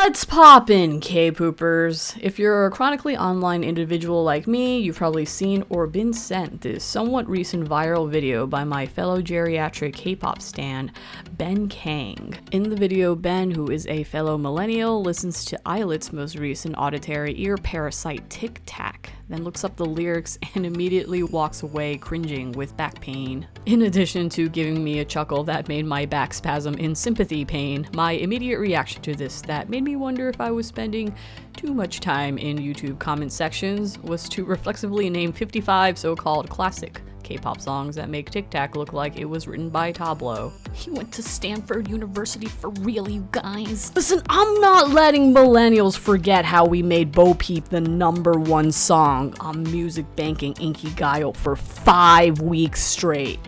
What's poppin', K-poopers? If you're a chronically online individual like me, you've probably seen or been sent this somewhat recent viral video by my fellow geriatric K-pop stan, Ben Kang. In the video, Ben, who is a fellow millennial, listens to Eyelet's most recent auditory ear parasite Tic Tac, then looks up the lyrics and immediately walks away cringing with back pain. In addition to giving me a chuckle that made my back spasm in sympathy pain, my immediate reaction to this that made me wonder if I was spending too much time in YouTube comment sections was to reflexively name 55 so-called classic K-pop songs that make Tic Tac look like it was written by Tableau. He went to Stanford University for real, you guys. Listen, I'm not letting millennials forget how we made Bo Peep the #1 song on Music Banking Inkigayo for 5 weeks straight.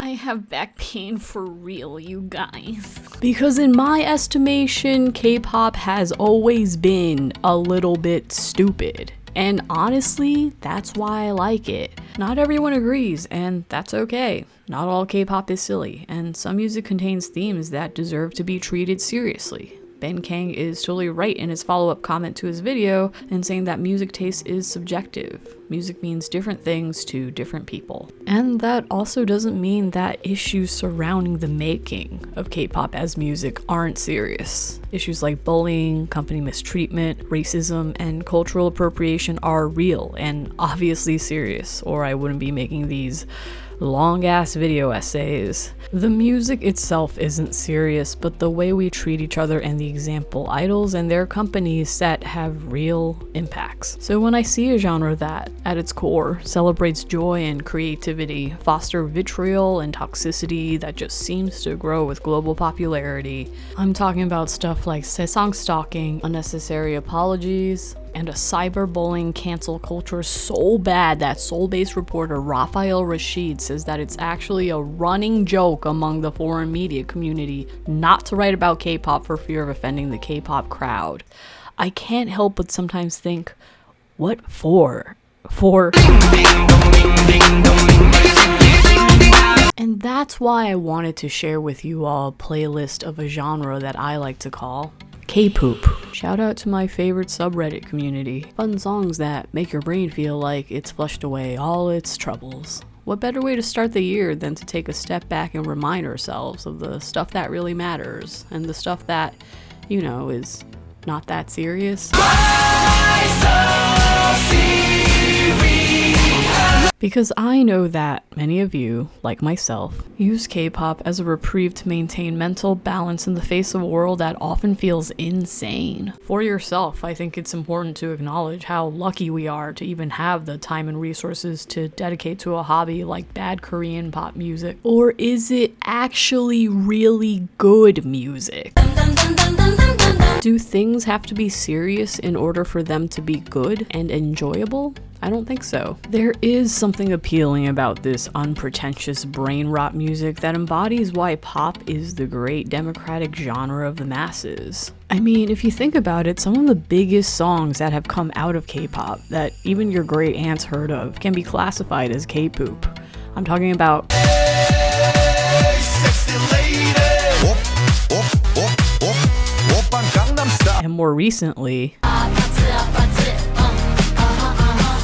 I have back pain for real, you guys. Because in my estimation, K-pop has always been a little bit stupid. And honestly, that's why I like it. Not everyone agrees, and that's okay. Not all K-pop is silly, and some music contains themes that deserve to be treated seriously. Ben Kang is totally right in his follow-up comment to his video in saying that music taste is subjective. Music means different things to different people. And that also doesn't mean that issues surrounding the making of K-pop as music aren't serious. Issues like bullying, company mistreatment, racism, and cultural appropriation are real and obviously serious, or I wouldn't be making these long-ass video essays. The music itself isn't serious, but the way we treat each other and the example idols and their companies set have real impacts. So when I see a genre that, at its core, celebrates joy and creativity, foster vitriol and toxicity that just seems to grow with global popularity, I'm talking about stuff like saesang stalking, unnecessary apologies, and a cyberbullying cancel culture so bad that Seoul-based reporter Raphael Rashid says that it's actually a running joke among the foreign media community not to write about K-pop for fear of offending the K-pop crowd. I can't help but sometimes think, what for? And that's why I wanted to share with you all a playlist of a genre that I like to call K-poop. Shout out to my favorite subreddit community. Fun songs that make your brain feel like it's flushed away all its troubles. What better way to start the year than to take a step back and remind ourselves of the stuff that really matters and the stuff that, you know, is not that serious? Because I know that many of you, like myself, use K-pop as a reprieve to maintain mental balance in the face of a world that often feels insane. For yourself, I think it's important to acknowledge how lucky we are to even have the time and resources to dedicate to a hobby like bad Korean pop music. Or is it actually really good music? Do things have to be serious in order for them to be good and enjoyable? I don't think so. There is something appealing about this unpretentious brain rot music that embodies why pop is the great democratic genre of the masses. I mean, if you think about it, some of the biggest songs that have come out of K-pop that even your great aunts heard of can be classified as K-poop. I'm talking about and more recently,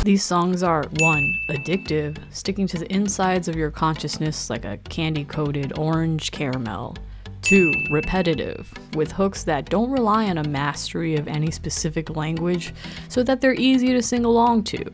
these songs are 1. Addictive, sticking to the insides of your consciousness like a candy-coated orange caramel. 2. Repetitive, with hooks that don't rely on a mastery of any specific language so that they're easy to sing along to.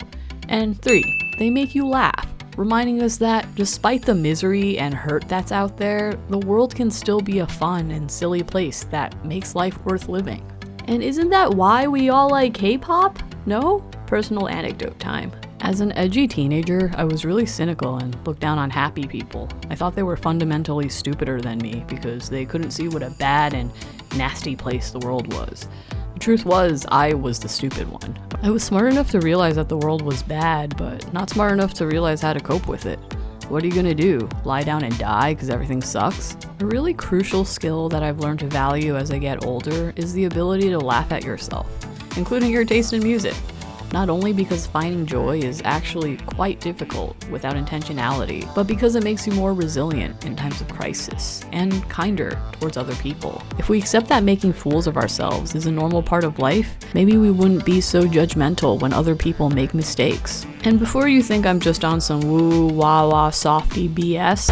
And 3. They make you laugh, reminding us that despite the misery and hurt that's out there, the world can still be a fun and silly place that makes life worth living. And isn't that why we all like K-pop? No? Personal anecdote time. As an edgy teenager, I was really cynical and looked down on happy people. I thought they were fundamentally stupider than me because they couldn't see what a bad and nasty place the world was. The truth was, I was the stupid one. I was smart enough to realize that the world was bad, but not smart enough to realize how to cope with it. What are you gonna do? Lie down and die because everything sucks? A really crucial skill that I've learned to value as I get older is the ability to laugh at yourself, including your taste in music. not only because finding joy is actually quite difficult without intentionality, but because it makes you more resilient in times of crisis and kinder towards other people. If we accept that making fools of ourselves is a normal part of life, maybe we wouldn't be so judgmental when other people make mistakes. And before you think I'm just on some woo wah wah softy BS,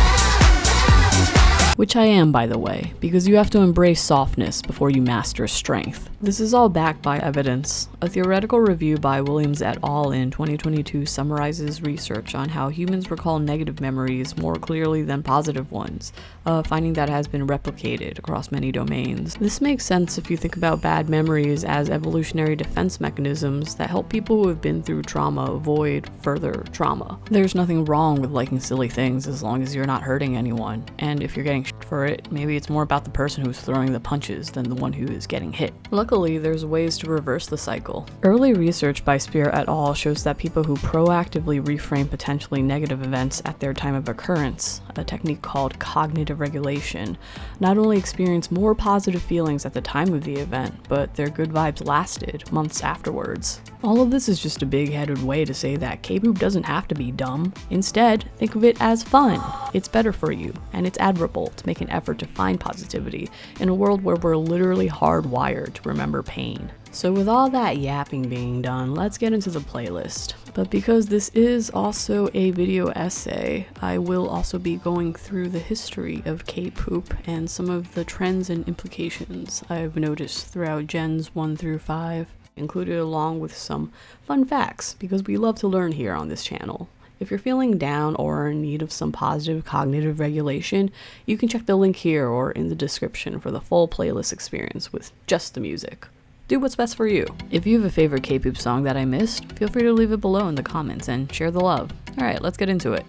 which I am, by the way, because you have to embrace softness before you master strength. This is all backed by evidence. A theoretical review by Williams et al. In 2022 summarizes research on how humans recall negative memories more clearly than positive ones, a finding that has been replicated across many domains. This makes sense if you think about bad memories as evolutionary defense mechanisms that help people who have been through trauma avoid further trauma. There's nothing wrong with liking silly things as long as you're not hurting anyone, and if you're getting for it, maybe it's more about the person who's throwing the punches than the one who is getting hit. Luckily, there's ways to reverse the cycle. Early research by Spear et al. Shows that people who proactively reframe potentially negative events at their time of occurrence, a technique called cognitive regulation, not only experience more positive feelings at the time of the event, but their good vibes lasted months afterwards. All of this is just a big-headed way to say that K-pop doesn't have to be dumb. Instead, think of it as fun. It's better for you, and it's admirable to make an effort to find positivity in a world where we're literally hardwired to remember pain. So with all that yapping being done, let's get into the playlist. But because this is also a video essay, I will also be going through the history of K-pop and some of the trends and implications I've noticed throughout Gens 1 through 5, included along with some fun facts, because we love to learn here on this channel. If you're feeling down or in need of some positive cognitive regulation, you can check the link here or in the description for the full playlist experience with just the music. Do what's best for you. If you have a favorite K-pop song that I missed, feel free to leave it below in the comments and share the love. Alright, let's get into it.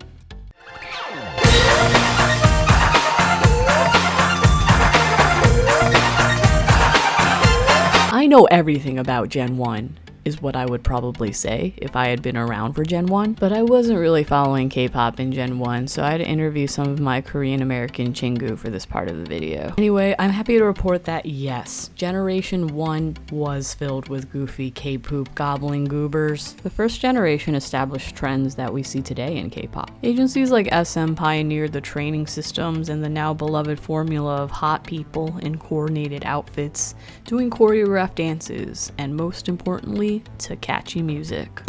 I know everything about Gen 1, is what I would probably say if I had been around for Gen 1, but I wasn't really following K-pop in Gen 1, so I had to interview some of my Korean American chingu for this part of the video. Anyway, I'm happy to report that yes, Generation 1 was filled with goofy K-pop gobbling goobers. The first generation established trends that we see today in K-pop. Agencies like SM pioneered the training systems and the now beloved formula of hot people in coordinated outfits, doing choreographed dances, and most importantly, to catchy music.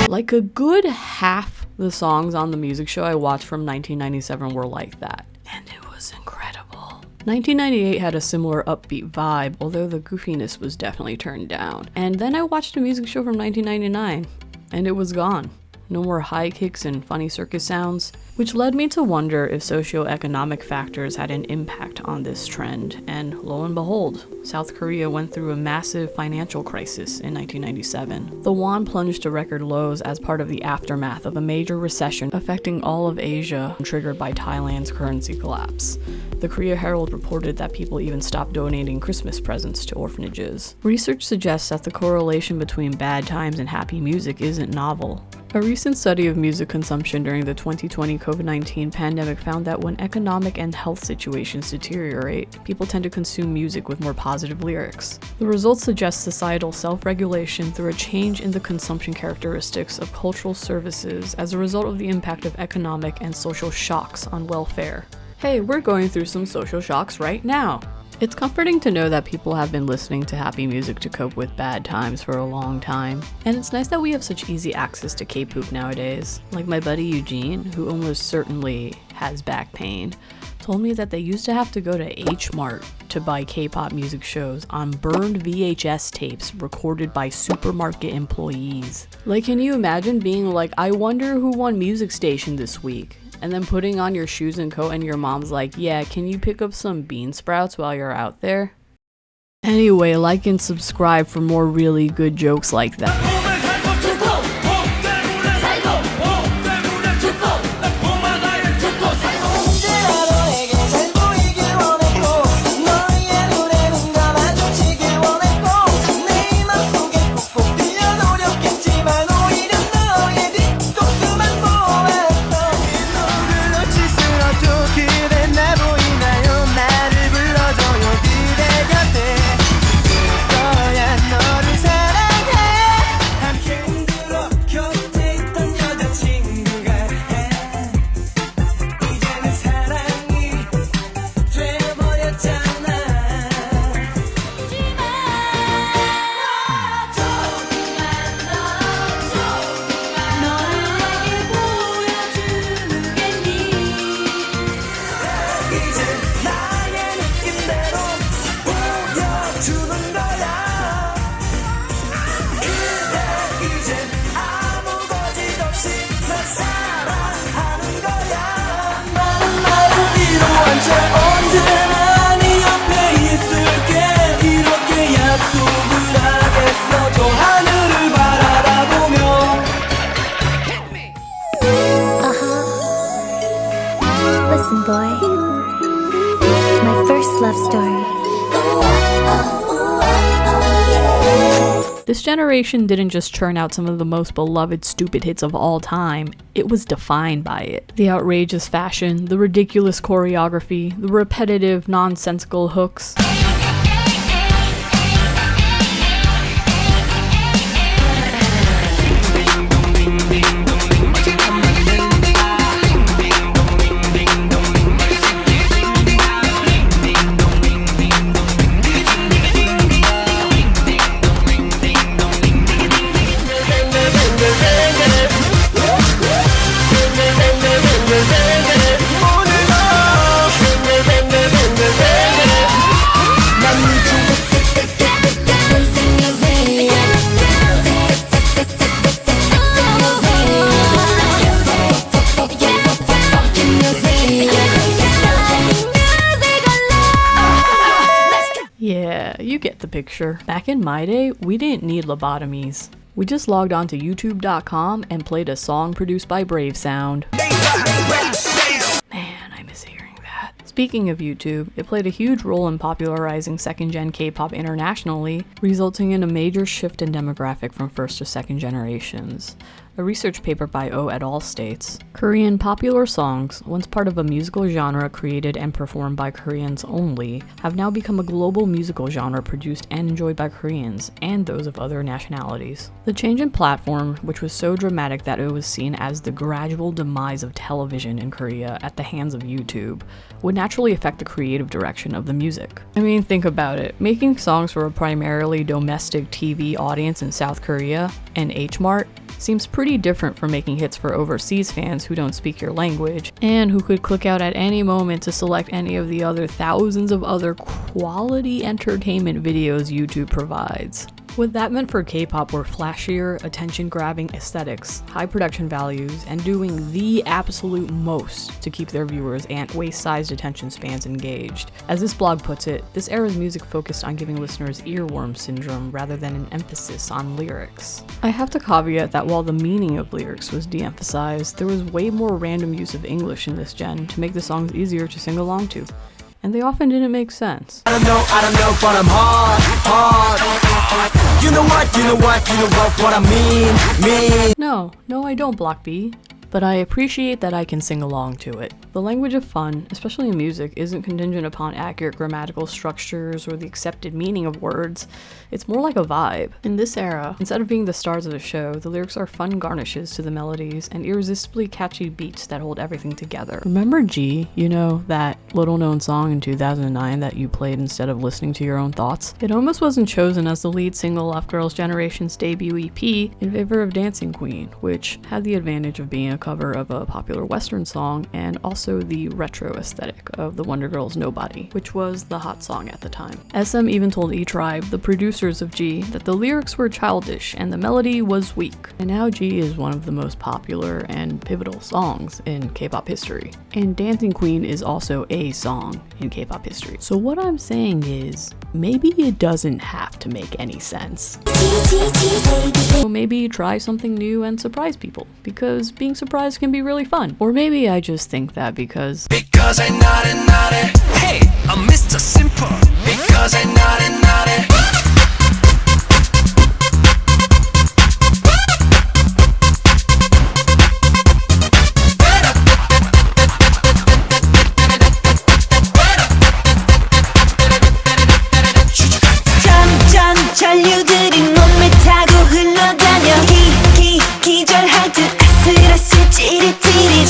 Like a good half the songs on the music show I watched from 1997 were like that, and it was incredible. 1998 had a similar upbeat vibe, although the goofiness was definitely turned down. And then I watched a music show from 1999, and it was gone. No more high kicks and funny circus sounds, which led me to wonder if socioeconomic factors had an impact on this trend, and lo and behold, South Korea went through a massive financial crisis in 1997. The won plunged to record lows as part of the aftermath of a major recession affecting all of Asia, triggered by Thailand's currency collapse. The Korea Herald reported that people even stopped donating Christmas presents to orphanages. Research suggests that the correlation between bad times and happy music isn't novel. A recent study of music consumption during the 2020 COVID-19 pandemic found that when economic and health situations deteriorate, people tend to consume music with more positive lyrics. The results suggest societal self-regulation through a change in the consumption characteristics of cultural services as a result of the impact of economic and social shocks on welfare. Hey, we're going through some social shocks right now. It's comforting to know that people have been listening to happy music to cope with bad times for a long time. And it's nice that we have such easy access to K-pop nowadays. Like my buddy Eugene, who almost certainly has back pain. told me that they used to have to go to H Mart to buy K-pop music shows on burned VHS tapes recorded by supermarket employees. Like, can you imagine being like, I wonder who won Music Station this week? And then putting on your shoes and coat and your mom's like, yeah, can you pick up some bean sprouts while you're out there? Anyway, like and subscribe for more really good jokes like that. Listen, boy, my first love story. This generation didn't just churn out some of the most beloved stupid hits of all time, it was defined by it. The outrageous fashion, the ridiculous choreography, the repetitive, nonsensical hooks. Yeah, you get the picture. Back in my day, we didn't need lobotomies. We just logged on to youtube.com and played a song produced by Brave Sound. Man, I miss hearing that. Speaking of YouTube, it played a huge role in popularizing second-gen K-pop internationally, resulting in a major shift in demographic from first to second generations. A research paper by O et al. States, Korean popular songs, once part of a musical genre created and performed by Koreans only, have now become a global musical genre produced and enjoyed by Koreans and those of other nationalities. The change in platform, which was so dramatic that it was seen as the gradual demise of television in Korea at the hands of YouTube, would naturally affect the creative direction of the music. I mean, think about it. Making songs for a primarily domestic TV audience in South Korea and H Mart seems pretty different from making hits for overseas fans who don't speak your language and who could click out at any moment to select any of the other thousands of other quality entertainment videos YouTube provides. What that meant for K-pop were flashier, attention-grabbing aesthetics, high production values, and doing the absolute most to keep their viewers and waist-sized attention spans engaged. As this blog puts it, this era's music focused on giving listeners earworm syndrome rather than an emphasis on lyrics. I have to caveat that while the meaning of lyrics was de-emphasized, there was way more random use of English in this gen to make the songs easier to sing along to. And they often didn't make sense. I don't know, but I'm hard. You know what I mean. No, I don't, Block B. But I appreciate that I can sing along to it. The language of fun, especially in music, isn't contingent upon accurate grammatical structures or the accepted meaning of words. It's more like a vibe. In this era, instead of being the stars of the show, the lyrics are fun garnishes to the melodies and irresistibly catchy beats that hold everything together. Remember G, you know, that little known song in 2009 that you played instead of listening to your own thoughts? It almost wasn't chosen as the lead single off Girls' Generation's debut EP in favor of Dancing Queen, which had the advantage of being a cover of a popular Western song, and also the retro aesthetic of the Wonder Girls' Nobody, which was the hot song at the time. SM even told E-Tribe, the producers of G, that the lyrics were childish and the melody was weak. And now G is one of the most popular and pivotal songs in K-pop history. And Dancing Queen is also a song in K-pop history. So what I'm saying is, maybe it doesn't have to make any sense. So maybe try something new and surprise people, because being surprised can be really fun. Or maybe I just think that because I'm naughty. Hey, I'm Mr. Simple. Because I'm naughty. 점점 전류들이 몸을 타고 흘러다녀 기절할 듯 아슬아슬 찌릿찌릿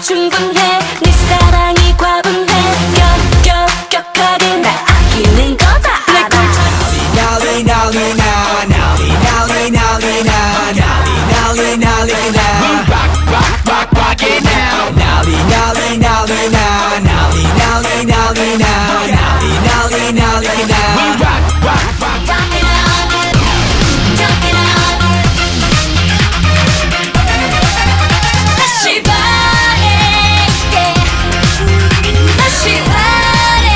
충분해 네 사랑이 과분해 격하게 날 아끼는 거 다 알아 난리 나 rock it now 난리 나 we rock 다시 말해 다시 말해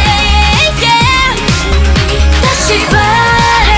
다시 말해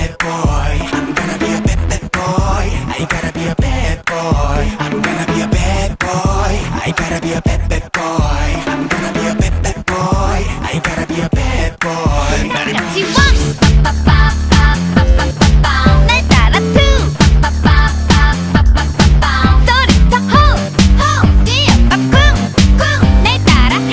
bad boy. I'm gonna be a bad boy. I gotta be a bad boy. I'm gonna be a bad boy. I gotta be a bad boy. I'm gonna be a bad boy. I gotta be a bad boy. 같이 와 빠빠빠빠빠빠빠빠 날 따라 투 빠빠빠빠빠빠빠 소리쳐 호호 뛰어 쿵쿵 날 따라 해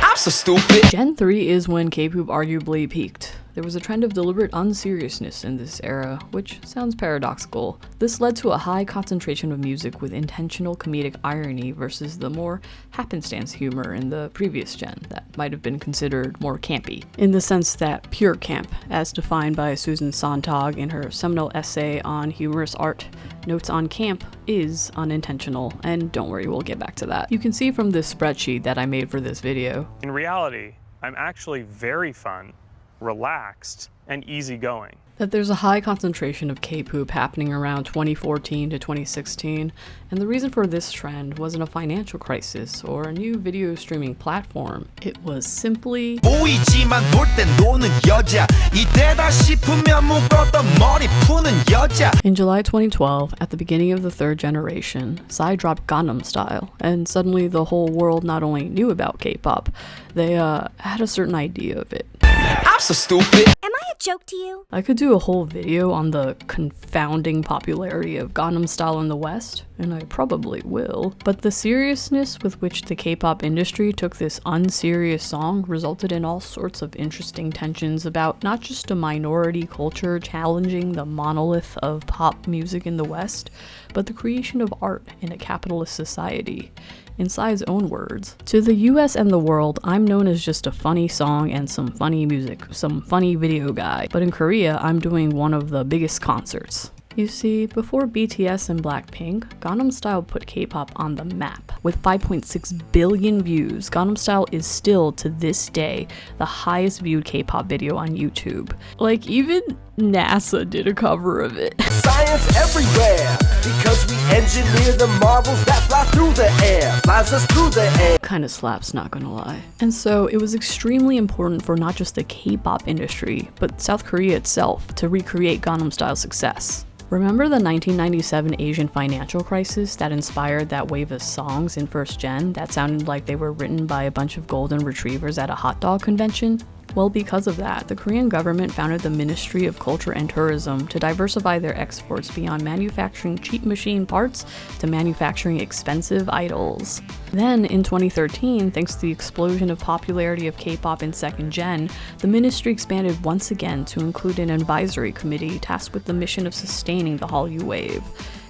I'm so stupid. Gen 3 is when K-pop arguably peaked. There was a trend of deliberate unseriousness in this era, which sounds paradoxical. This led to a high concentration of music with intentional comedic irony versus the more happenstance humor in the previous gen that might have been considered more campy, in the sense that pure camp, as defined by Susan Sontag in her seminal essay on humorous art, notes on camp is unintentional, and don't worry, we'll get back to that. You can see from this spreadsheet that I made for this video. In reality, I'm actually very fun, relaxed, and easygoing. That there's a high concentration of K-pop happening around 2014 to 2016, and the reason for this trend wasn't a financial crisis or a new video streaming platform. It was simply 보이지만 볼 땐 노는 여자 이때다 싶으면 묶었던 머리 푸는 여자. in July 2012, at the beginning of the third generation, Psy dropped Gangnam Style, and suddenly the whole world not only knew about K-pop, they had a certain idea of it. I'm so stupid. Am I a joke to you? I could do a whole video on the confounding popularity of Gangnam Style in the West, and I probably will, but the seriousness with which the K-pop industry took this unserious song resulted in all sorts of interesting tensions about not just a minority culture challenging the monolith of pop music in the West, but the creation of art in a capitalist society. In Psy's own words, "To the US and the world, I'm known as just a funny song and some funny music, some funny video guy. But in Korea, I'm doing one of the biggest concerts." You see, before BTS and Blackpink, Gangnam Style put K-pop on the map. With 5.6 billion views, Gangnam Style is still, to this day, the highest viewed K-pop video on YouTube. Like, even NASA did a cover of it. Science everywhere, because we engineer the marbles that fly through the air, flies us through the air. Kind of slaps, not gonna lie. And so it was extremely important for not just the K-pop industry, but South Korea itself to recreate Gangnam Style's success. Remember the 1997 Asian financial crisis that inspired that wave of songs in first gen that sounded like they were written by a bunch of golden retrievers at a hot dog convention? Well, because of that, the Korean government founded the Ministry of Culture and Tourism to diversify their exports beyond manufacturing cheap machine parts to manufacturing expensive idols. Then, in 2013, thanks to the explosion of popularity of K-pop in second gen, the ministry expanded once again to include an advisory committee tasked with the mission of sustaining the Hallyu wave,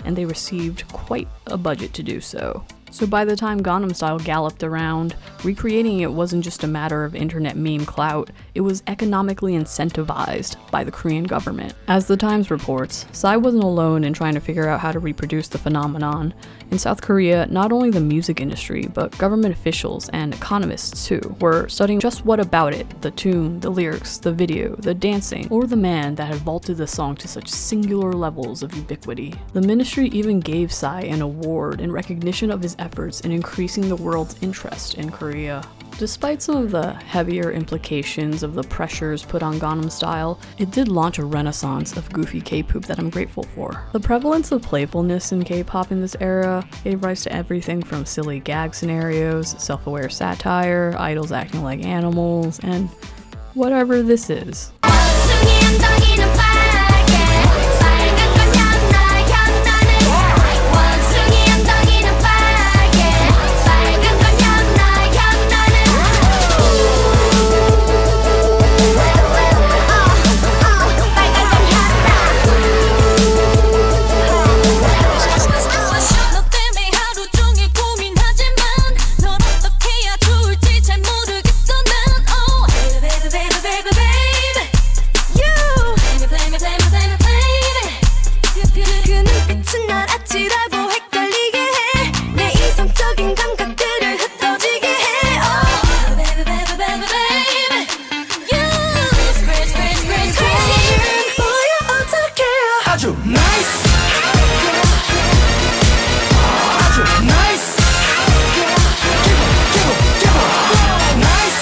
and they received quite a budget to do so. So by the time Gangnam Style galloped around, recreating it wasn't just a matter of internet meme clout, it was economically incentivized by the Korean government. As the Times reports, Psy wasn't alone in trying to figure out how to reproduce the phenomenon. In South Korea, not only the music industry, but government officials and economists too were studying just what about it, the tune, the lyrics, the video, the dancing, or the man that had vaulted the song to such singular levels of ubiquity. The ministry even gave Psy an award in recognition of his efforts in increasing the world's interest in Korea. Despite some of the heavier implications of the pressures put on Gangnam Style, it did launch a renaissance of goofy K-pop that I'm grateful for. The prevalence of playfulness in K-pop in this era gave rise to everything from silly gag scenarios, self-aware satire, idols acting like animals, and whatever this is. 숨이 엉덩이는 빨개 빨간 건 향나 향나는 원숭이 엉덩이는 빨개 빨간 건 향나 향나는 빨간 건 향나 너 때문에 하루 종일 고민하지만 널 어떻게 해야 좋을지 잘 모르겠어 난 Oh baby baby baby baby You play me play me play me play me 그 눈빛은 날 아찔하고 헷갈리게 해 내 이성적인 감각들을 흩어지게 해 Oh baby baby baby baby You crazy crazy crazy crazy 뭐야 어떡해 아주 nice, 아주 nice. Give 'em, nice,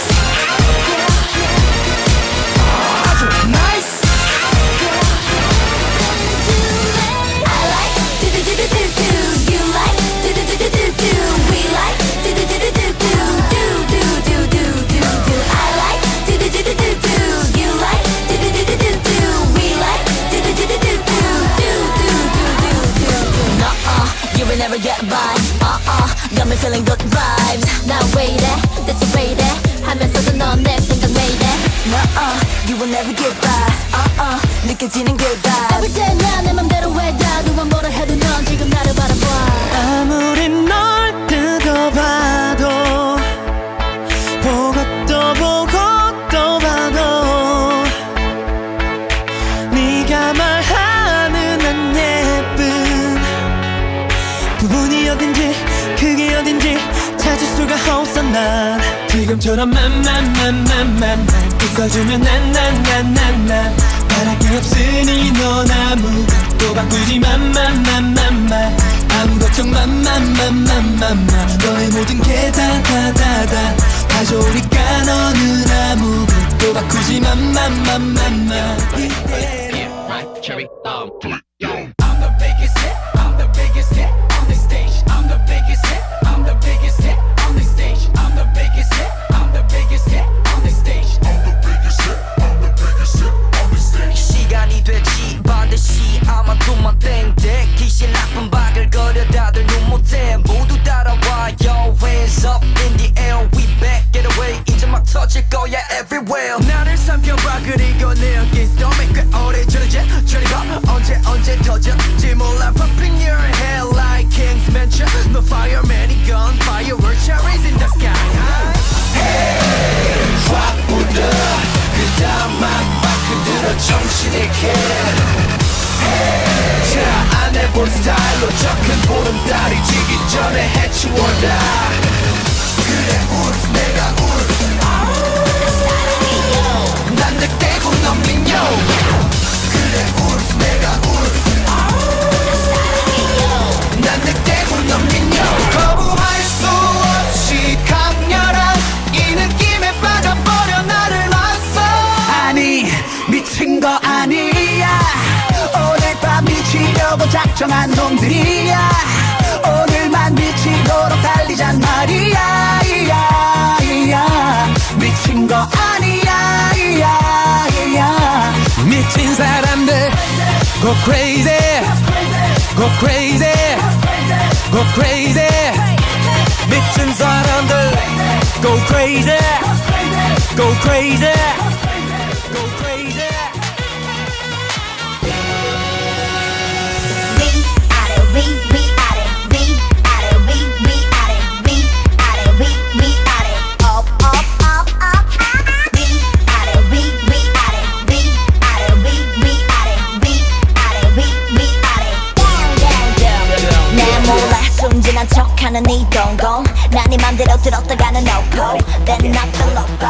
아주 nice. that vibe got me feeling good vibes 나 왜 이래 that's the way that 하면서도 넌 내 생각 왜 이래 No you will never get by 느껴지는 good vibes Every day 난 내 맘대로 해다 누가 뭐라 해도 넌 지금 나를 바라봐 아무리 널 뜯어봐도 보고 또 보고 또 봐도 네가 말하는 안 예쁜 부분이 어딘지 그게 어딘지 찾을 수가 없어 난 지금처럼 맘맘맘맘맘 웃어주면 난난난난난 바랄 게 없으니 넌 아무것도 바꾸지 맘맘맘맘맘 아무 걱정 맘맘맘맘맘 너의 모든 게 다다다다 가져오니까 너는 아무것도 바꾸지 맘맘맘맘맘 이대로 I'm the biggest hit, I'm the biggest hit on this stage. I'm the biggest hit, I'm the biggest hit on this stage. I'm the biggest hit, I'm the biggest hit on this stage. I'm the biggest hit, I'm the biggest hit on this stage. 시간이 됐지 반드시 아마도만 땡땡 기실 나쁜 바글거려 다들 눈 못해 모두 따라와요 Hands up in the air we back get away 이제 막 터질 거야 everywhere 나를 삼켜봐 그리고 내 어깨 스톰에 꽤 오래 저러지 저리 봐 언제 터졌지 몰라 Popping your head like King's Mansion No fireman gun fireworks cherries in the sky Hey 확 불어 그 다음 막 흔들어 정신을 캐 자 안해볼 스타일로 적은 보름달이 지기 전에 해치워라 그래 울프 내가 울프 난 늑대고 넌 민요 그래 울프 내가 울프 난 늑대고 넌 민요 거부할 수 없이 강렬한 이 느낌에 빠져버려 나를 맞서 아니 미친 거 아니야 오늘 밤 미치려고 작정한 놈들이야 오늘만 미치도록 달리잔 말이야 이야, 이야. 미친 거 아니야 이야, 이야. 미친 사람들 go crazy go crazy go crazy 미친 사람들 go crazy go crazy go crazy 순진한 척하는 이 동공 난 네 맘대로 들었다가는 no-go Then not the logo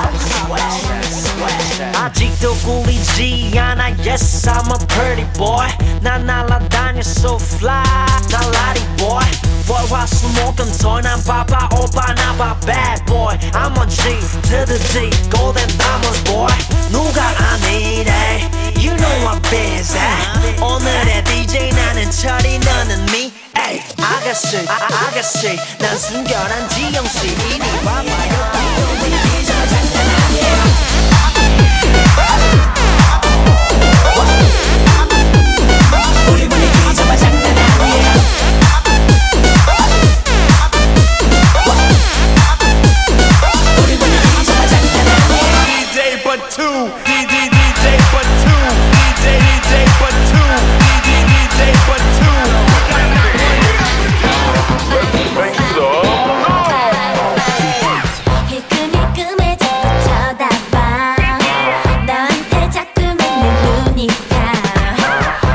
아직도 꿀리지 않아 Yes I'm a pretty boy 난 날아다녀 so fly 날라리 boy 월화수목금토 난 바빠 오빠 나봐 bad boy I'm a G to the D golden diamonds boy 누가 아니래 You know I'm busy 오늘의 DJ 나는 철이 너는 me Ay, 아가씨 아가씨 난 순결한 지영씨 이리 와봐요 우리 분위기 정말 장난 아니야 우리 분위기 정말 장난 아니야 DJ but two DJ but two DJ but two DJ but two 힐끔힐끔해 자꾸 쳐다봐 너한테 자꾸 맺는 눈이야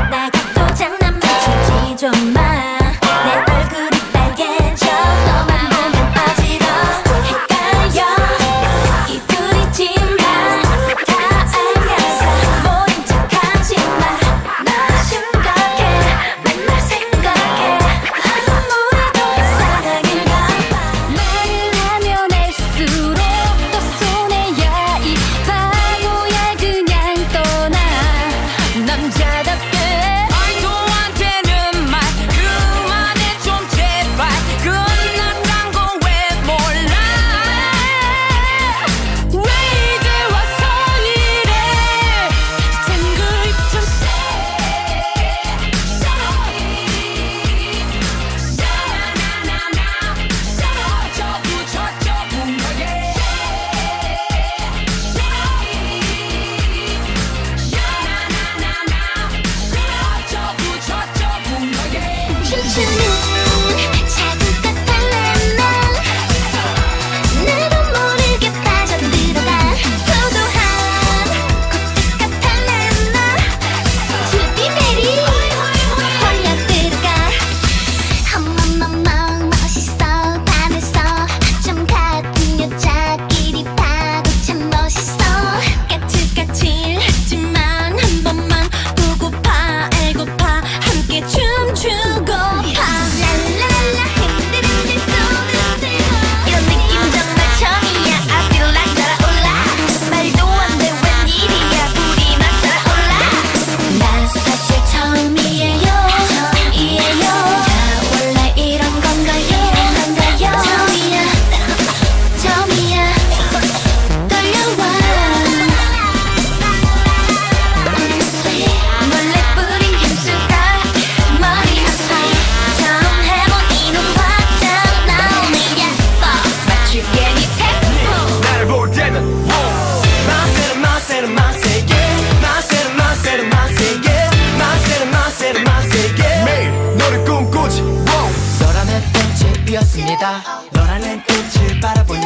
날 갖고 장난만 치지 좀마내 얼굴이 빨개져 너만 보면 어지러워 헷갈려 이불이지만 다 알면서 모른 척하지 마 나 심각해 맨날 생각해 아무래도 사랑인가 봐 말을 하면 할수록 더 손해야 이 바보야 그냥 떠나 남자답게 말도 안 되는 말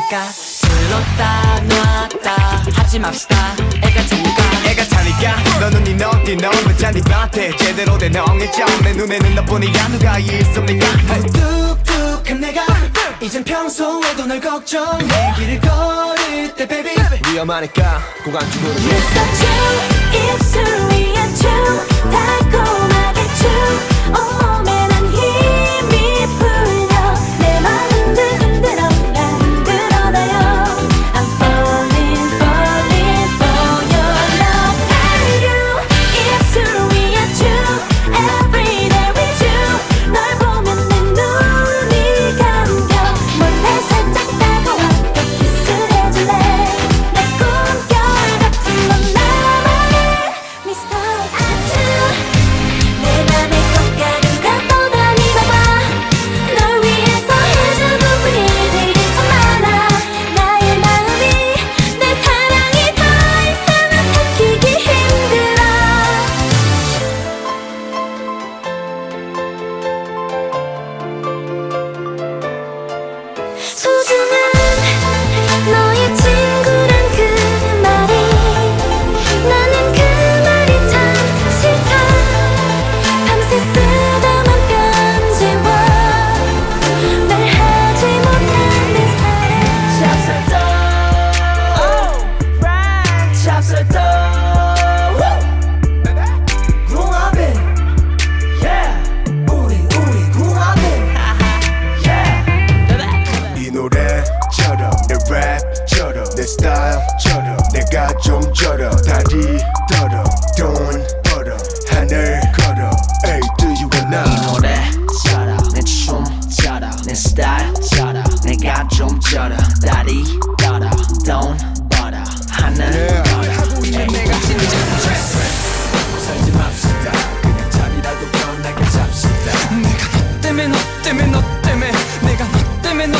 차니까 들렀다 놨다 하지 맙시다 애가 차니까 너는 네 너띠 너는 잔디밭에 제대로 된 엉일점 내 눈에는 너뿐이야 누가 있습니까 뚝뚝한 내가 이젠 평소에도 널 걱정해 길을 걸을 때 baby 위험하니까 고관중으로 입술 위에 춤 달콤하게 춤 온몸에 난 힘이 풀려 내 맘 흔들어 흔들어놔요 I'm falling falling for your love and you 입술 위에 춤 everyday with you 널 보면 내 눈이 감겨 몰래 살짝 다가와 또 키스해줄래 내 꿈결 같은 넌 나만의 Mr. 내 맘에 꽃가루가 떠다니나봐 널 위해서 해주고 일들이 참 많아 나의 마음이 내 사랑이 더 이상은 삼키기 힘들어 소중한 너의 친구란 그 말이 나는 그 말이 참 싫다 밤새 쓰다만 편지와 말하지 못한 내 사랑 찹쌀떡 궁합해 yeah 우리 궁합해 이 노래처럼 내 랩처럼 내 스타일처럼 내가 좀 쩔어 다리 떨어 돈 벌어 하늘 걸어 Hey do you wanna 노래처럼 내 춤처럼 내 스타일처럼 내가 좀 쩔어 다리 떨어 돈 벌어 하늘 걸어 내가 진짜 스트레스 받고 살지 맙시다 그냥 잠이라도 편하게 잡시다 내가 너 때문에 내가 너 때문에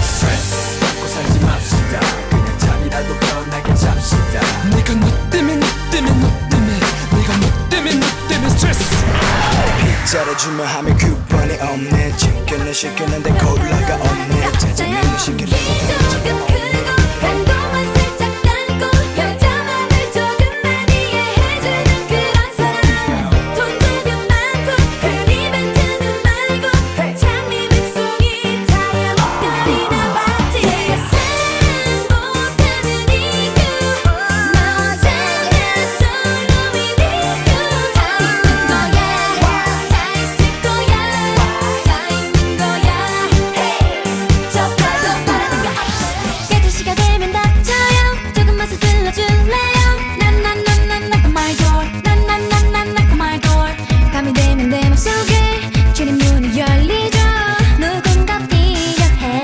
스트레스 받고 살지 맙시다 그냥 잠이라도 편하게 잡시다 내가 너 때문에 내가 너 때문에 스트레스 잘해주면 하면 그번에 없네 챙겨내 시키는데 골라가 없네 짜장면을 시키려고 조금 크고 한동안 살짝 닮고 여자만을 조금만 이해해주는 그런 사람 돈 주면 많고 별 이벤트는 말고 장미 백송이 다야 목걸이나 바지 내가 사랑 못하는 이유 너잖아 솔로인 이유 다 있는 거야 다 있을 거야 다 있는 거야 저 별로 바라는 거 없이 12시가 되면 닥쳐요 조금만 서둘러줄래요 난난난난 knock on my door 난난난난 knock on my door 밤이 되면 내 맘속에 주는 문이 열리죠 누군가 필요해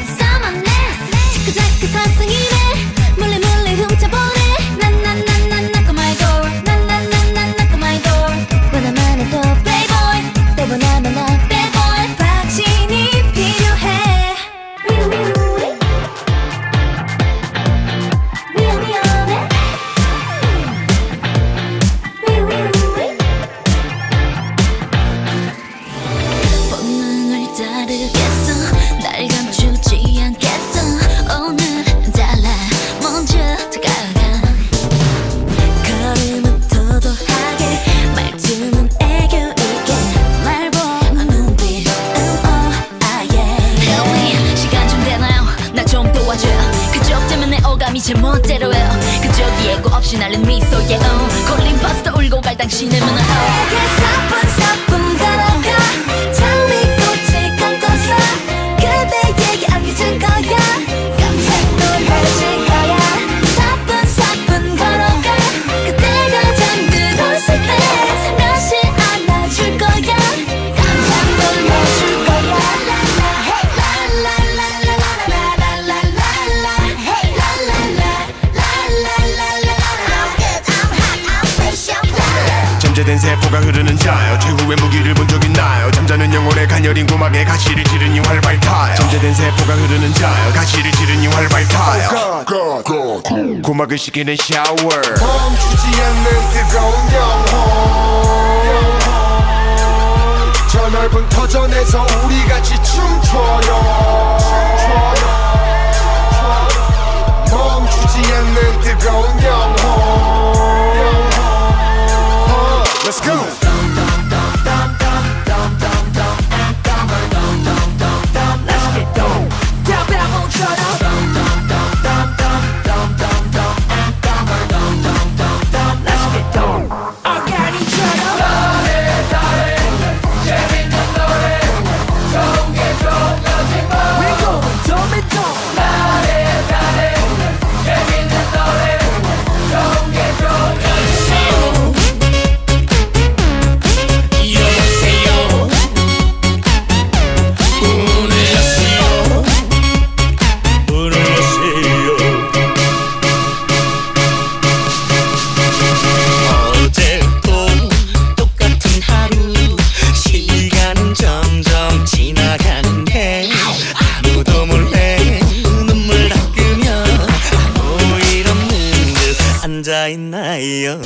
Someone else 자꾸 선승이네 몰래 훔쳐보네 난난난난 knock on my door 난난난난 knock on my door 원하면 해도 playboy 또 원하면 나 bad boy 확신이 필요해 본능을 따르겠어 날 감추지 않겠어 오늘은 달라 먼저 다가가 걸음은 도도하게 말투는 애교 있게 날 보는 눈빛은 Help me 시간 좀 되나요 나 좀 도와줘요 그쪽 때문에 오감이 제 멋대로예요 그쪽 예고 없이 날린 미소에 걸린 파스타 울고 갈 당신의 눈은 내게 사뿐사뿐 걸어가 장미꽃을 감고서 그대에게 안겨줄 거야 깜짝 놀라줄 거야 사뿐사뿐 걸어가 그대가 잠들어 있을 때 살며시 안아줄 거야 깜짝 놀라줄 거야 잠재된 세포가 흐르는 자요 최후의 무기를 본 적 있나요 잠자는 영혼의 가녀린 고막에 가시를 지르니 활발 타요 잠재된 세포가 흐르는 자요 가시를 지르니 활발 타요 고막을 식히는 샤워 멈추지 않는 뜨거운 영혼 저 넓은 터전에서 우리 같이 춤춰요 Let's go. Let's get down. Let's get down. We're going dumb and dumb. 어제도 똑같은 하루 시간은 점점 지나가는데 아무도 몰래 눈물 닦으며 아무 일 없는 듯 앉아있나요.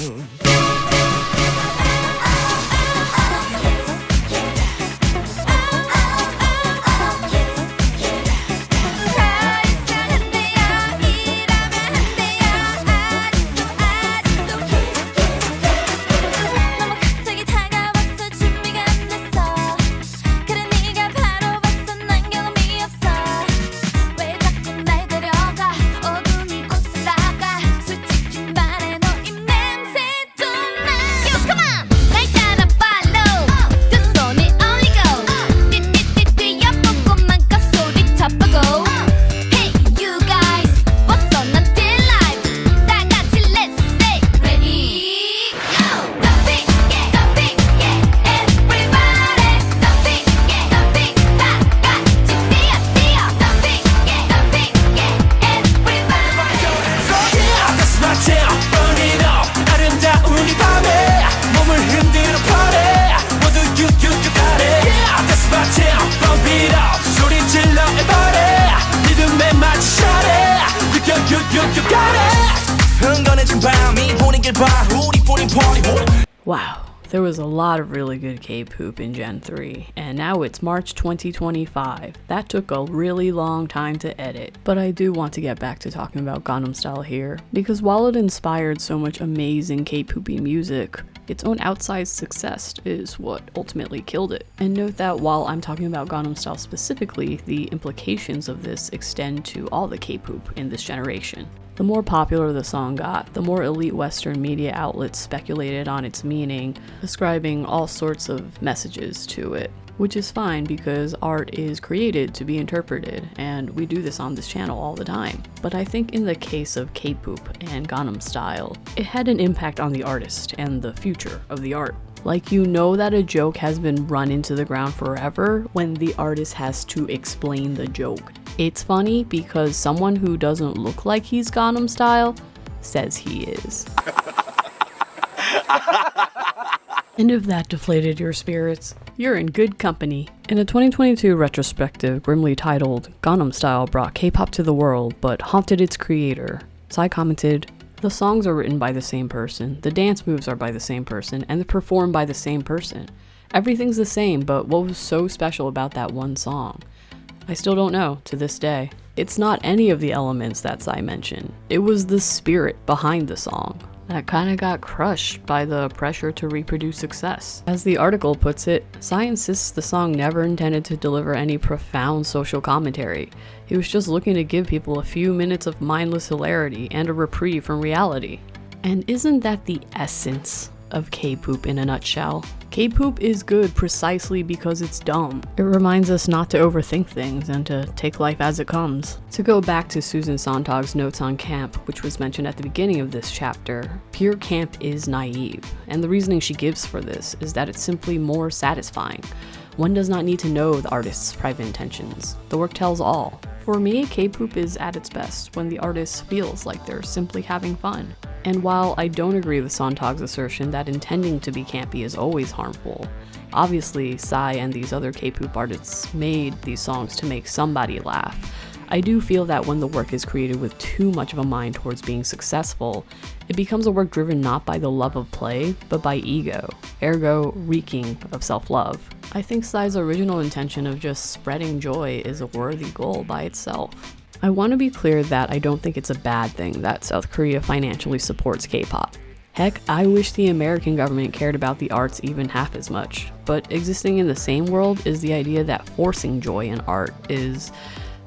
더 이상 안 돼요 이러면 안 돼요 아직도 너무 갑자기 다가왔어 준비가 안 됐어 그래 네가 바로 봤어 난 경험이 없어 왜 자꾸 날 데려가 어둠이 곳으로가 솔직히 말해 너 입냄새 좀나 Yo come on 날 따라 follow 두 손을 올리고 띠띠띠 뛰어보고만 껏소리 쳐보고 Hey you guys what's on until live 다 같이 let's stay ready go Jumping yeah jumping yeah everybody Jumping yeah jumping 다 같이 뛰어 뛰어 Jumping yeah jumping yeah everybody Yeah, that's my jam. Burn it up. 아름다운 이 밤에 몸을 흔들어 party. 모두 you got it. Yeah, that's my jam. Bump it up. 소리 질러 everybody. 리듬에 맞춰 shut it. You got it. 흥건해진 밤이 분위기를 봐. 우리뿐인 party. Wow, there was a lot of really good K-pop in Gen 3, and now it's March 2025. That took a really long time to edit, but I do want to get back to talking about Gangnam Style here, because while it inspired so much amazing K-poopy music, its own outsized success is what ultimately killed it. And note that while I'm talking about Gangnam Style specifically, the implications of this extend to all the K-pop in this generation. The more popular the song got, the more elite Western media outlets speculated on its meaning, ascribing all sorts of messages to it. Which is fine because art is created to be interpreted, and we do this on this channel all the time. But I think in the case of K-pop and Gangnam Style, it had an impact on the artist and the future of the art. Like, you know that a joke has been run into the ground forever when the artist has to explain the joke. It's funny because someone who doesn't look like he's Gangnam Style says he is. And if that deflated your spirits, you're in good company. In a 2022 retrospective grimly titled Gangnam Style brought K-pop to the world but haunted its creator, Psy commented, "The songs are written by the same person, the dance moves are by the same person, and they're performed by the same person. Everything's the same, but what was so special about that one song? I still don't know to this day. It's not any of the elements that Psy mentioned. It was the spirit behind the song that kinda got crushed by the pressure to reproduce success. As the article puts it, Psy insists the song never intended to deliver any profound social commentary. He was just looking to give people a few minutes of mindless hilarity and a reprieve from reality. And isn't that the essence of K-pop in a nutshell? K-pop is good precisely because it's dumb. It reminds us not to overthink things and to take life as it comes. To go back to Susan Sontag's notes on camp, which was mentioned at the beginning of this chapter, pure camp is naive, and the reasoning she gives for this is that it's simply more satisfying. One does not need to know the artist's private intentions. The work tells all. For me, K-pop is at its best when the artist feels like they're simply having fun. And while I don't agree with Sontag's assertion that intending to be campy is always harmful, obviously Psy and these other K-pop artists made these songs to make somebody laugh. I do feel that when the work is created with too much of a mind towards being successful, it becomes a work driven not by the love of play, but by ego, ergo reeking of self-love. I think Psy's original intention of just spreading joy is a worthy goal by itself. I want to be clear that I don't think it's a bad thing that South Korea financially supports K-pop. Heck, I wish the American government cared about the arts even half as much. But existing in the same world is the idea that forcing joy in art is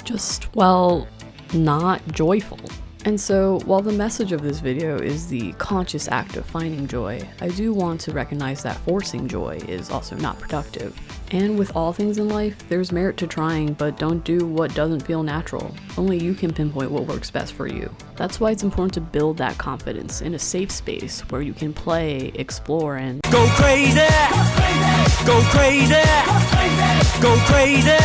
just, well, not joyful. And so, while the message of this video is the conscious act of finding joy, I do want to recognize that forcing joy is also not productive. And with all things in life, there's merit to trying, but don't do what doesn't feel natural. Only you can pinpoint what works best for you. That's why it's important to build that confidence in a safe space where you can play, explore, and Go crazy, go crazy, go crazy.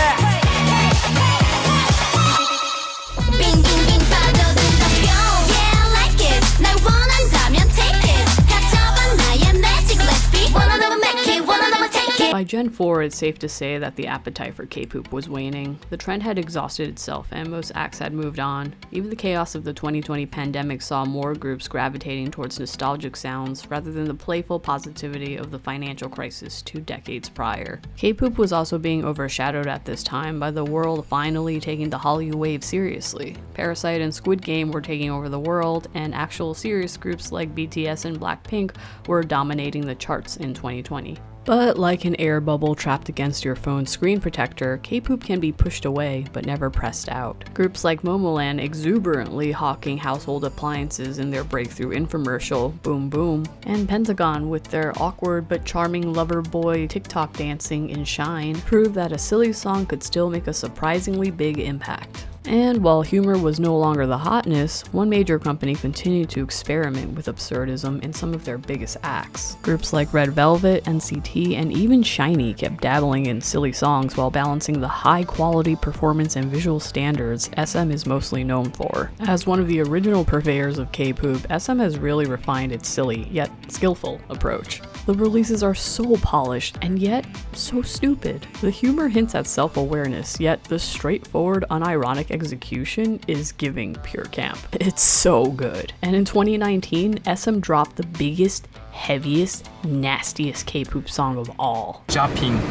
빙빙빙 빠져든다며 Yeah I like it 날 원한다면 take it 갇혀본 나의 magic recipe Wanna never make it wanna never take it By Gen 4, it's safe to say that the appetite for K-pop was waning. The trend had exhausted itself and most acts had moved on. Even the chaos of the 2020 pandemic saw more groups gravitating towards nostalgic sounds rather than the playful positivity of the financial crisis 2 decades prior. K-pop was also being overshadowed at this time by the world finally taking the Hallyu wave seriously. Parasite and Squid Game were taking over the world, and actual serious groups like BTS and Blackpink were dominating the charts in 2020. But like an air bubble trapped against your phone's screen protector, K-pop can be pushed away, but never pressed out. Groups like Momoland exuberantly hawking household appliances in their breakthrough infomercial, Boom Boom, and Pentagon with their awkward but charming lover boy TikTok dancing in Shine, proved that a silly song could still make a surprisingly big impact. And while humor was no longer the hotness, one major company continued to experiment with absurdism in some of their biggest acts. Groups like Red Velvet, NCT, and even SHINee kept dabbling in silly songs while balancing the high-quality performance and visual standards SM is mostly known for. As one of the original purveyors of K-pop, SM has really refined its silly, yet skillful approach. The releases are so polished, and yet so stupid. The humor hints at self-awareness, yet the straightforward, unironic execution is giving pure camp. It's so good. And in 2019, SM dropped the biggest, heaviest, nastiest K-pop song of all. Jopping.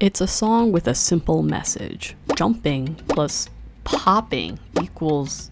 It's a song with a simple message. Jumping plus popping equals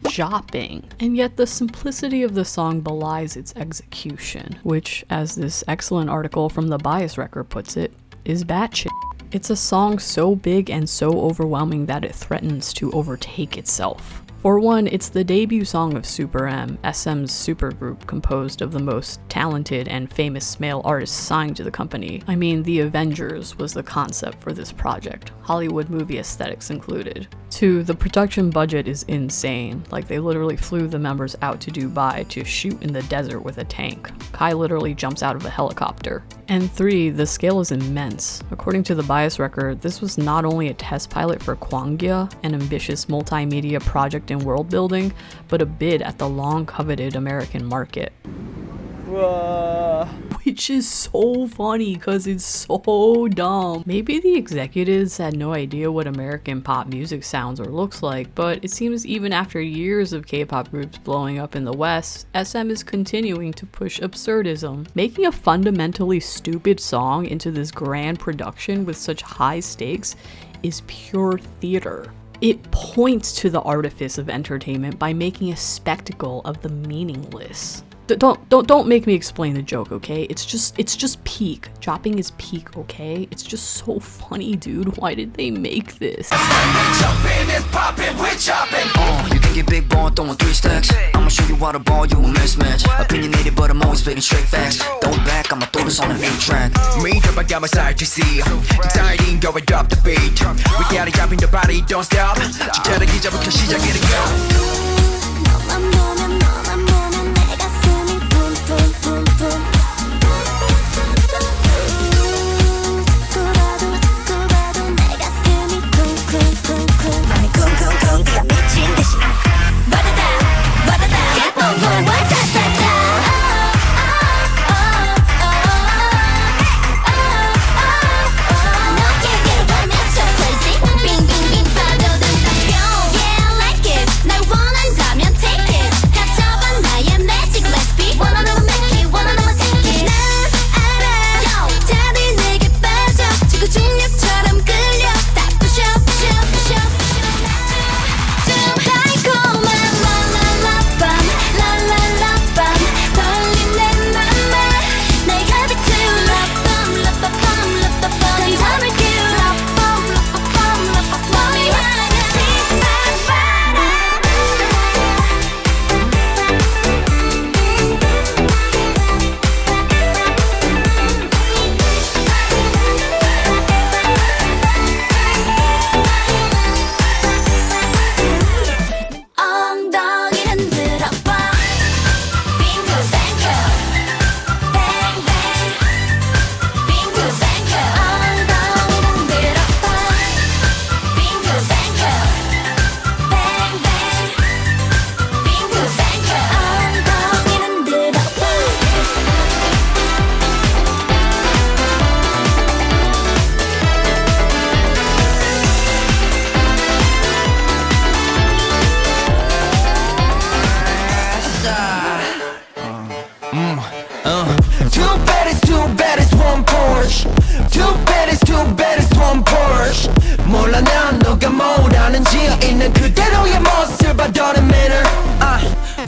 jopping. And yet the simplicity of the song belies its execution, which, as this excellent article from the Bias Record puts it, is batshit. It's a song so big and so overwhelming that it threatens to overtake itself. For one, it's the debut song of Super M, SM's supergroup composed of the most talented and famous male artists signed to the company. I mean, the Avengers was the concept for this project, Hollywood movie aesthetics included. 2, the production budget is insane, like they literally flew the members out to Dubai to shoot in the desert with a tank. Kai literally jumps out of a helicopter. And 3, the scale is immense. According to the Bias Record, this was not only a test pilot for Kwangya, an ambitious multimedia project in world building, but a bid at the long-coveted American market. Which is so funny because it's so dumb. Maybe the executives had no idea what American pop music sounds or looks like, but it seems even after years of K-pop groups blowing up in the West, SM is continuing to push absurdism, making a fundamentally stupid song into this grand production with such high stakes is pure theater. It points to the artifice of entertainment by making a spectacle of the meaningless. Don't make me explain the joke, okay? It's just peak. Jopping is peak, okay? It's just so funny, dude. Why did they make this? Jumping is popping, we're chopping. You think you're big ball, throwing 3 stacks. I'ma show you how to ball, you a mismatch. Opinionated, but I'm always spitting straight facts. Don't back, I'ma throw this on a 8-track. Me, I got my side to see. Exciting, go and drop the beat. We gotta jump in the body, don't stop. 진짜라기 잡을까 시작이래 go. 너만 보면 내 가슴이 뿜뿜뿜뿜 자꾸 봐도 내 가슴이 쿵쿵쿵쿵 맘이 쿵쿵쿵 뛰어 미친 듯이 와다다 뽕뽕 와다다다 너에게로 가면 so crazy 빙빙빙 빠져든다며 Yeah I like it 날 원한다면 take it 갇혀본 나의 magic recipe Wanna never make it wanna never take 몰라 난 너가 뭐라는지 있는 그대로의 모습을 더는 manner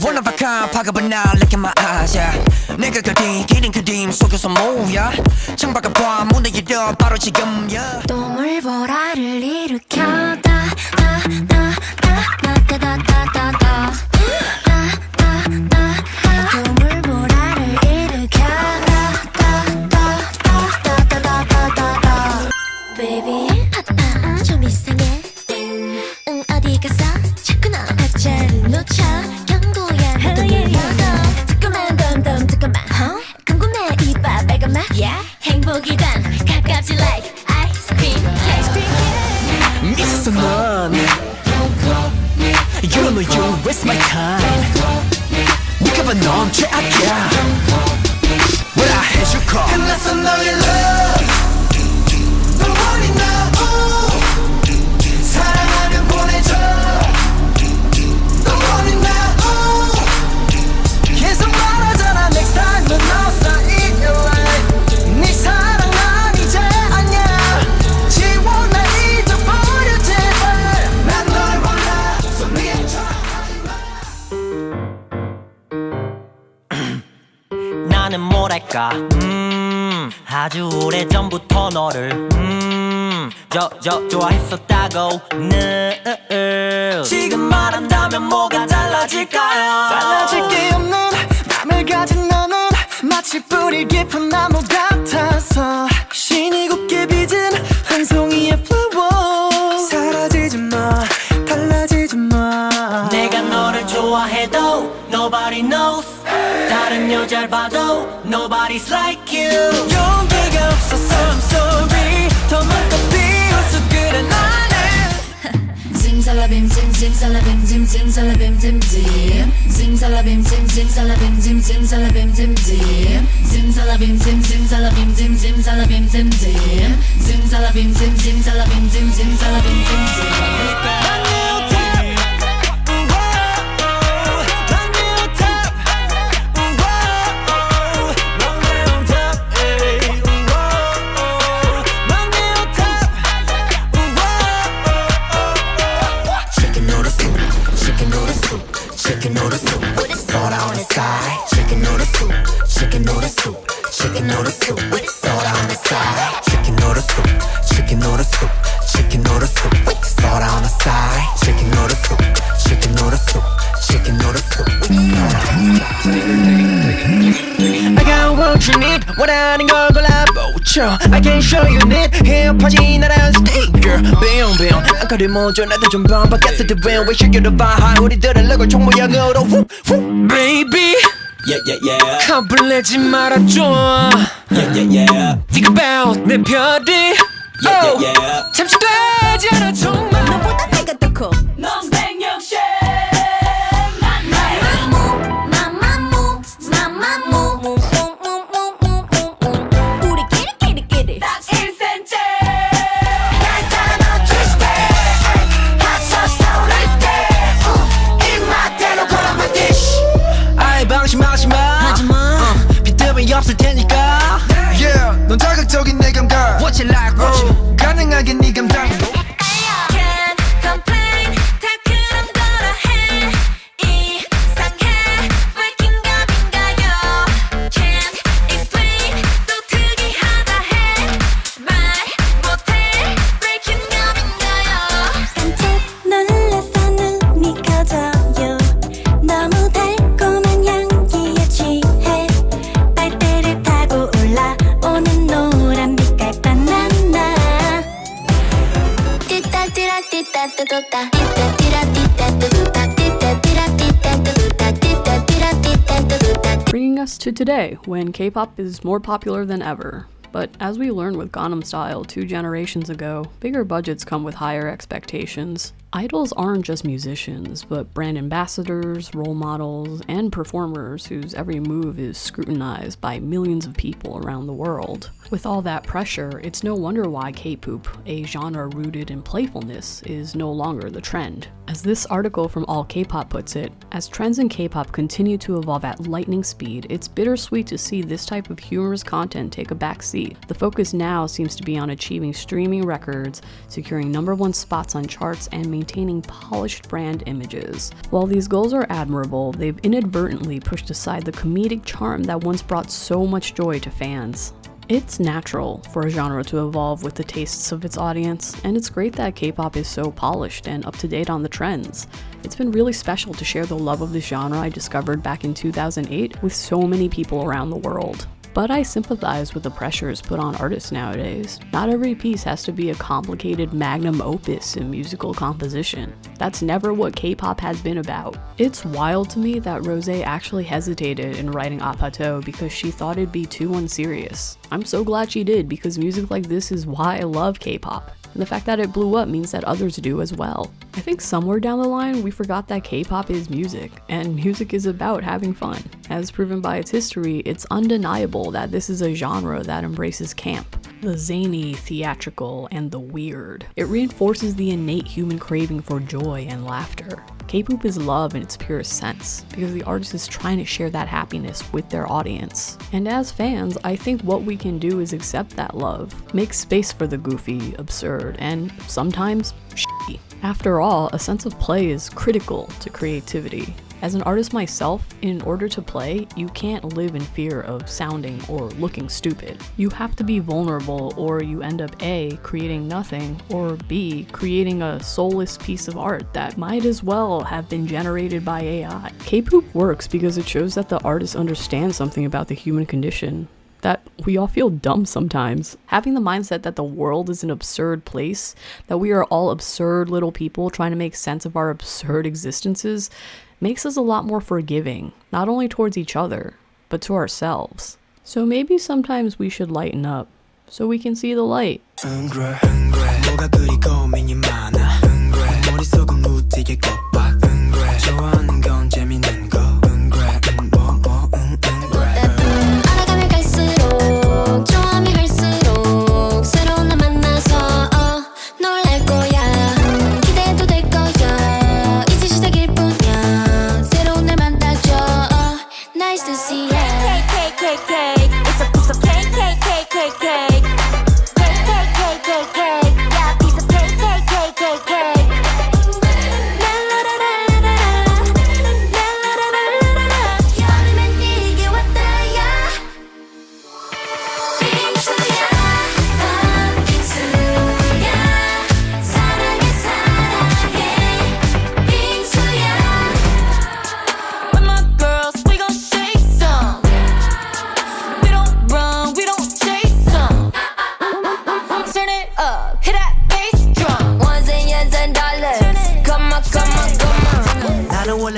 One of a kind 파급은 날 look in my eyes yeah. 내가 그린 기린 그림 속에서 뭐야 창밖을 봐 문을 열어 바로 지금 yeah. 또 물보라를 일으켜 다다다다다다다다 또 물보라를 일으켜 다다다다다다다 Baby 좀 이상해 응 어디 갔어 자꾸 너 박자를 놓쳐 경고야 너도 눌러도 조금만 덤덤 조금만 궁금해 이봐 빨간 맛 행복이란 가깝지 like ice cream 미쳤어 넌 You know you waste my time 네가 봐 넌 최악이야 What I 해줄까 끝났어 너의 love Don't worry now 사랑하면 보내줘 Don't worry now 계속 말하잖아 Next time 넌 outside in your life 네 사랑 난 이제 아니야 지워 날 잊어버려 제발 난 널 몰라 So 미쳐 나는 뭐랄까 아주 오래전부터 너를 좋아했었다고 지금 말한다면 뭐가 달라질까요 달라질 게 없는 맘을 가진 너는 마치 뿌리 깊은 나무 같아서 신이 곱게 빚은 한 송이의 flower 사라지지 마 달라지지 마 내가 너를 좋아해도 Nobody knows 다른 여자를 봐도 Nobody's like you 용기가 없어서 I'm sorry 더 많고 비울 수 그래 나는 Zimzalabim zim zimzalabim zim zimzalabim zim zim Zimzalabim zim zimzalabim zim zimzalabim zim zim Zimzalabim zim zimzalabim zim zimzalabim zim zim Zimzalabim zim zimzalabim zim zimzalabim zim zim Chicken noodle soup, chicken noodle soup, chicken noodle soup with soda on the side. Chicken noodle soup, chicken noodle soup, chicken noodle soup with soda on the side. Chicken noodle soup, chicken noodle soup, chicken noodle soup with soda on the side. Chicken noodle soup, chicken noodle soup, chicken noodle soup with soda on the side. I got what you need 원하는 걸 골라보죠 I can show you need 힙하지 나란 스티커 Bam bam 아까를 먼저 나도 좀 반박했을 때 when we shake it up high 우리들은 럭을 총 모양으로 whoop whoop Baby 겁을 내지 말아줘 Think about 내 별이 잠시 되지 않아 정말 너보다 내가 더 커 넌 160 우리끼리 딱 1cm 날 따라 너 twist it Hot sauce 떠오를 때 입맛대로 걸어 my dish 아이 방심하지 마 빈틈이 없을 테니까 Yeah 넌 자극적인 내 감각 What you like what you 가능하게 네 감당 Can't complain 다 그런 거라 해 이상해 왜 긴가민가요 Can't explain 또 특이하다 해말 못해 왜 긴가민가요 깜짝 놀라서 눈이 커져요 너무 달콤한 향기에 취해 빨대를 타고 올라오는 노란 빛깔 바나나 띠따띠라 띠따뚜뚜따 띠따띠라 띠따뚜뚜따 띠따띠라 띠따뚜뚜따 띠따띠라 띠따뚜뚜따 Bringing us to today, when K-pop is more popular than ever. But as we learned with Gangnam Style 2 generations ago, bigger budgets come with higher expectations. Idols aren't just musicians, but brand ambassadors, role models, and performers whose every move is scrutinized by millions of people around the world. With all that pressure, it's no wonder why K-pop, a genre rooted in playfulness, is no longer the trend. As this article from All K-Pop puts it, as trends in K-pop continue to evolve at lightning speed, it's bittersweet to see this type of humorous content take a back seat. The focus now seems to be on achieving streaming records, securing #1 spots on charts, and maintaining polished brand images. While these goals are admirable, they've inadvertently pushed aside the comedic charm that once brought so much joy to fans. It's natural for a genre to evolve with the tastes of its audience, and it's great that K-pop is so polished and up to date on the trends. It's been really special to share the love of this genre I discovered back in 2008 with so many people around the world. But I sympathize with the pressures put on artists nowadays. Not every piece has to be a complicated magnum opus in musical composition. That's never what K-pop has been about. It's wild to me that Rosé actually hesitated in writing Apato because she thought it'd be too unserious. I'm so glad she did, because music like this is why I love K-pop. And the fact that it blew up means that others do as well. I think somewhere down the line we forgot that K-pop is music, and music is about having fun. As proven by its history, it's undeniable that this is a genre that embraces camp, the zany, theatrical, and the weird. It reinforces the innate human craving for joy and laughter. K-pop is love in its purest sense, because the artist is trying to share that happiness with their audience. And as fans, I think what we can do is accept that love, make space for the goofy, absurd, and sometimes shitty. After all, a sense of play is critical to creativity. As an artist myself, in order to play, you can't live in fear of sounding or looking stupid. You have to be vulnerable, or you end up A, creating nothing, or B, creating a soulless piece of art that might as well have been generated by AI. K-pop works because it shows that the artist understands something about the human condition, that we all feel dumb sometimes. Having the mindset that the world is an absurd place, that we are all absurd little people trying to make sense of our absurd existences, makes us a lot more forgiving, not only towards each other, but to ourselves. So maybe sometimes we should lighten up, so we can see the light.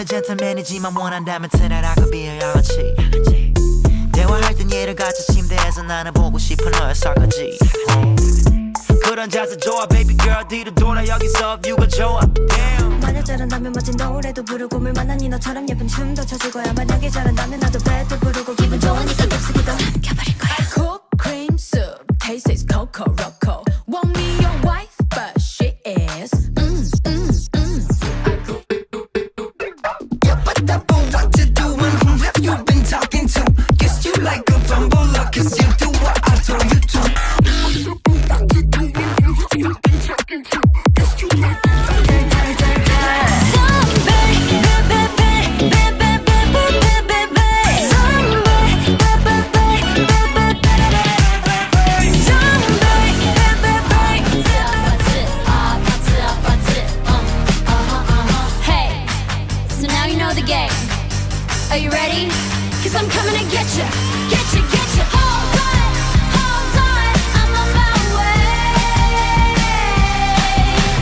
젠틀맨이지만 원한다면 tonight I could be your 양아치. 대화할 땐 얘를 같이 침대에서 나는 보고 싶은 너의 설거지. 그런 자세 좋아 baby girl 뒤로 돌아 여기서 뷰가 좋아. 만약 잘한다면 멋진 노래도 부르고 물 만난 이 너처럼 예쁜 춤도 춰줄 거야. 만약에 잘한다면 나도 배도 부르고 기분 좋으니까 덥수기도 삼켜버릴 거야. Cook cream soup taste is coco roco. Want me your wife but she is You've been talking to, guess you like a bumbler, cause you do what I told you to. Hey, so now you know the game. Are you ready? Cause I'm coming to get you, get you, get you. Hold on, I'm on my way.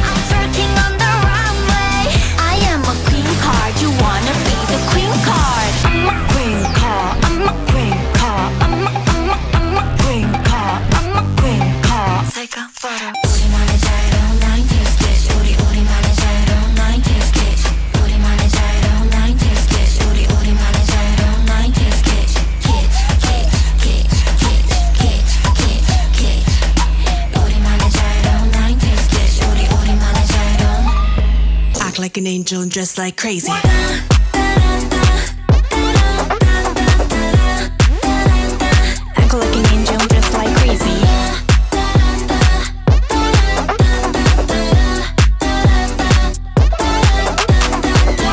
I'm twerking on the runway. I am a queen card, you wanna be the queen card. I'm a queen card, I'm a queen card, I'm a queen card, I'm a queen card. Take a photo. 우리만의 자유로운 90s kids, 우리만의 자유로운 90s kids, 우리만의 자유로운 90s kids, 우리만의 자유로운 90s kids, kids. like an angel and dressed like crazy. Act like an angel, just like crazy.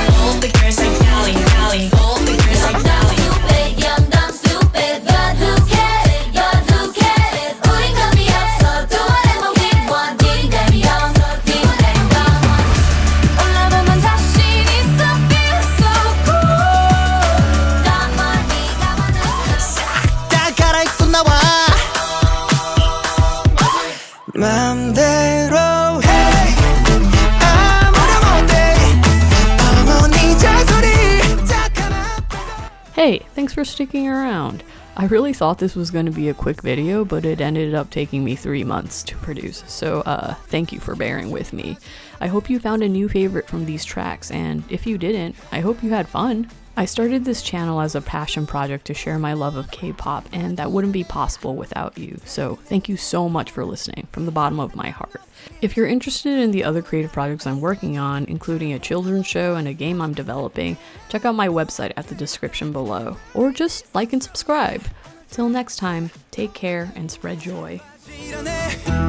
All the girls like darling, darling. All the girls like darling. Stupid, young, dumb, stupid. You're too careless, you're too careless. 우린 감이 없어. Do whatever we want. 딩dam이 없어, 딩dam이 없어. 올라가면 자신 있어. Feel so cool. 나만 네가 만났어. 다 갈아입고 나와 맘대로 해 아무나 못해 어머니 잔소리 딱 하나 Hey, thanks for sticking around. I really thought this was going to be a quick video, but it ended up taking me 3 months to produce, so thank you for bearing with me. I hope you found a new favorite from these tracks, and if you didn't, I hope you had fun. I started this channel as a passion project to share my love of K-pop, and that wouldn't be possible without you, so thank you so much for listening from the bottom of my heart. If you're interested in the other creative projects I'm working on, including a children's show and a game I'm developing, check out my website at the description below, or just like and subscribe. Till next time, take care and spread joy. 밀어내